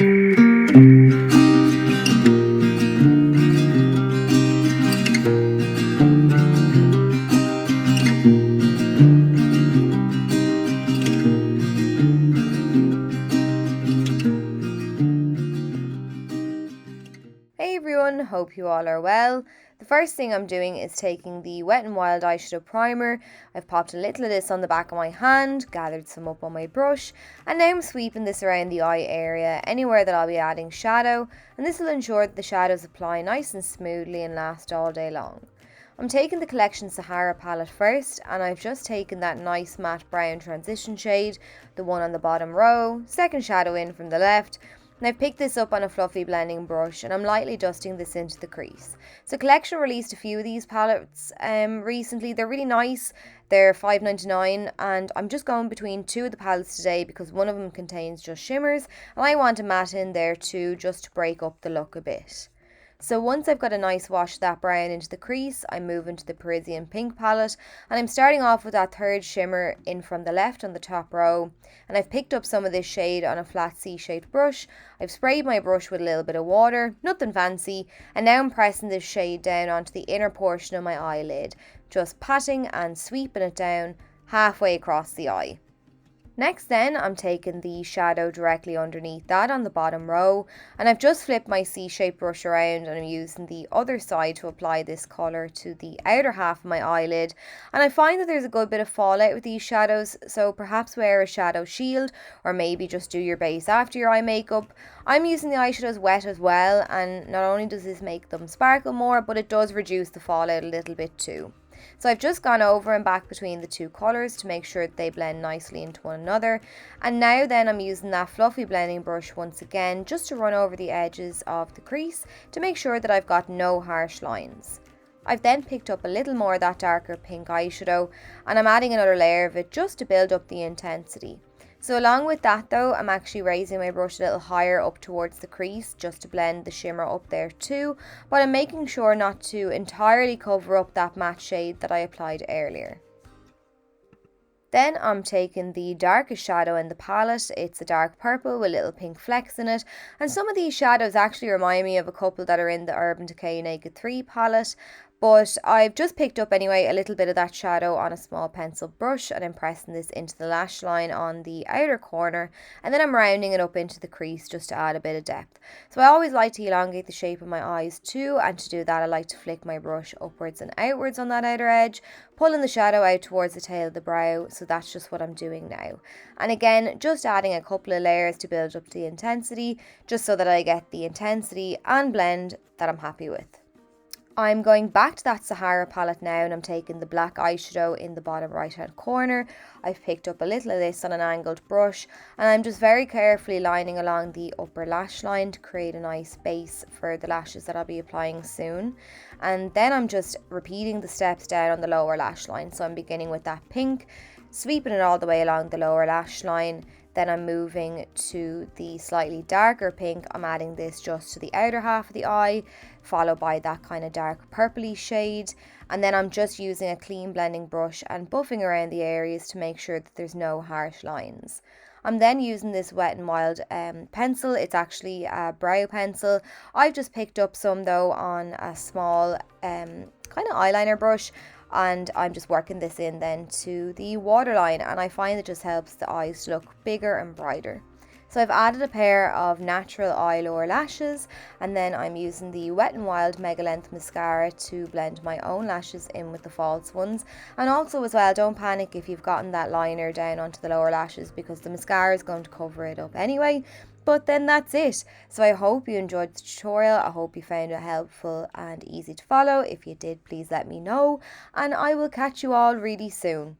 Hey everyone, hope you all are well. The first thing I'm doing is taking the Wet n Wild eyeshadow primer. I've popped a little of this on the back of my hand, gathered some up on my brush, and now I'm sweeping this around the eye area, anywhere that I'll be adding shadow, and this will ensure that the shadows apply nice and smoothly and last all day long. I'm taking the Collection Sahara palette first, and I've just taken that nice matte brown transition shade, the one on the bottom row, second shadow in from the left, and I've picked this up on a fluffy blending brush and I'm lightly dusting this into the crease. So Collection released a few of these palettes recently. They're really nice. They're $5.99 and I'm just going between two of the palettes today because one of them contains just shimmers and I want a matte in there too, just to break up the look a bit. So once I've got a nice wash of that brown into the crease, I move into the Parisian Pink palette and I'm starting off with that third shimmer in from the left on the top row, and I've picked up some of this shade on a flat C-shaped brush. I've sprayed my brush with a little bit of water, nothing fancy, and now I'm pressing this shade down onto the inner portion of my eyelid, just patting and sweeping it down halfway across the eye. Next then, I'm taking the shadow directly underneath that on the bottom row, and I've just flipped my C-shaped brush around and I'm using the other side to apply this colour to the outer half of my eyelid. And I find that there's a good bit of fallout with these shadows, so perhaps wear a shadow shield or maybe just do your base after your eye makeup. I'm using the eyeshadows wet as well, and not only does this make them sparkle more, but it does reduce the fallout a little bit too. So I've just gone over and back between the two colours to make sure that they blend nicely into one another. And now then I'm using that fluffy blending brush once again just to run over the edges of the crease to make sure that I've got no harsh lines. I've then picked up a little more of that darker pink eyeshadow and I'm adding another layer of it just to build up the intensity. So along with that though, I'm actually raising my brush a little higher up towards the crease just to blend the shimmer up there too, but I'm making sure not to entirely cover up that matte shade that I applied earlier. Then I'm taking the darkest shadow in the palette. It's a dark purple with little pink flecks in it, and some of these shadows actually remind me of a couple that are in the Urban Decay Naked 3 palette. But I've just picked up anyway a little bit of that shadow on a small pencil brush and I'm pressing this into the lash line on the outer corner, and then I'm rounding it up into the crease just to add a bit of depth. So I always like to elongate the shape of my eyes too, and to do that I like to flick my brush upwards and outwards on that outer edge, pulling the shadow out towards the tail of the brow. So that's just what I'm doing now. And again, just adding a couple of layers to build up the intensity, just so that I get the intensity and blend that I'm happy with. I'm going back to that Sahara palette now and I'm taking the black eyeshadow in the bottom right hand corner. I've picked up a little of this on an angled brush and I'm just very carefully lining along the upper lash line to create a nice base for the lashes that I'll be applying soon. And then I'm just repeating the steps down on the lower lash line. So I'm beginning with that pink, sweeping it all the way along the lower lash line. Then I'm moving to the slightly darker pink. I'm adding this just to the outer half of the eye, followed by that kind of dark purpley shade. And then I'm just using a clean blending brush and buffing around the areas to make sure that there's no harsh lines. I'm then using this Wet n Wild pencil. It's actually a brow pencil. I've just picked up some though on a small kind of eyeliner brush, and I'm just working this in then to the waterline, and I find it just helps the eyes to look bigger and brighter. So I've added a pair of natural eye lower lashes, and then I'm using the Wet n Wild Mega Length Mascara to blend my own lashes in with the false ones. And also as well, don't panic if you've gotten that liner down onto the lower lashes, because the mascara is going to cover it up anyway. But then that's it. So I hope you enjoyed the tutorial. I hope you found it helpful and easy to follow. If you did, please let me know, and I will catch you all really soon.